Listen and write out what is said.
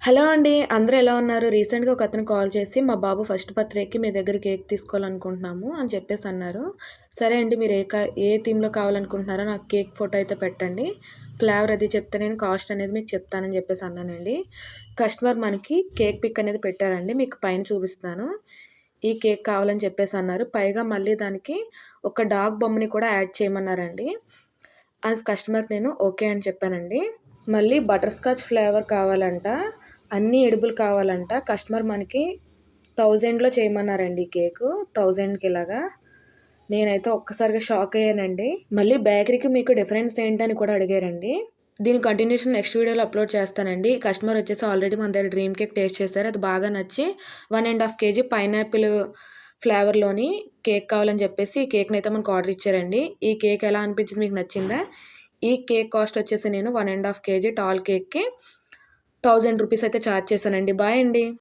Hello అండి. అందరూ ఎలా ఉన్నారు? రీసెంట్‌గా ఒకతను కాల్ చేసి, "మా బాబు ఫస్ట్ బర్త్‌డేకి మీ దగ్గర కేక్ తీసుకోవాలనుకుంటున్నాము" అని చెప్పేసన్నారు. సరే అండి, మీరు ఏ థీమ్‌లో కావాలనుకుంటున్నారో నాకు కేక్ ఫోటో అయితే పెట్టండి. ఫ్లేవర్ అది చెప్తే నేను కాస్ట్ అనేది మీకు చెప్తానని చెప్పేసి అన్నానండి. కస్టమర్ మనకి కేక్ పిక్ అనేది పెట్టారండి. మీకు పైన చూపిస్తున్నాను. ఈ కేక్ కావాలని చెప్పేసి అన్నారు. పైగా మళ్ళీ దానికి ఒక డాగ్ బొమ్మని కూడా యాడ్ చేయమన్నారండి. కస్టమర్‌కి నేను ఓకే అని చెప్పానండి. మళ్ళీ బటర్ స్కాచ్ ఫ్లేవర్ కావాలంట. అన్నీ ఎడిబుల్ కావాలంట. కస్టమర్ మనకి 1000లో చేయమన్నారండి కేకు. 1000కి ఇలాగా. నేనైతే ఒక్కసారిగా షాక్ అయ్యానండి. మళ్ళీ బేకరీకి మీకు డిఫరెన్స్ ఏంటని కూడా అడిగారండి. దీని కంటిన్యూషన్ నెక్స్ట్ వీడియోలో అప్లోడ్ చేస్తానండి. కస్టమర్ వచ్చేసి ఆల్రెడీ మన దగ్గర డ్రీమ్ కేక్ టేస్ట్ చేశారు. అది బాగా నచ్చి 1½ కేజీ పైనాపిల్ ఫ్లేవర్‌లోని కేక్ కావాలని చెప్పేసి ఈ కేక్‌నైతే మనకు ఆర్డర్ ఇచ్చారండి. ఈ కేక్ ఎలా అనిపించింది, మీకు నచ్చిందా? ఈ కేక్ కాస్ట్ వచ్చేసి నేను 1½ కేజీ టాల్ కేక్‌కి 1000 రూపీస్ అయితే చార్జ్ చేశానండి. బాయ్ అండి.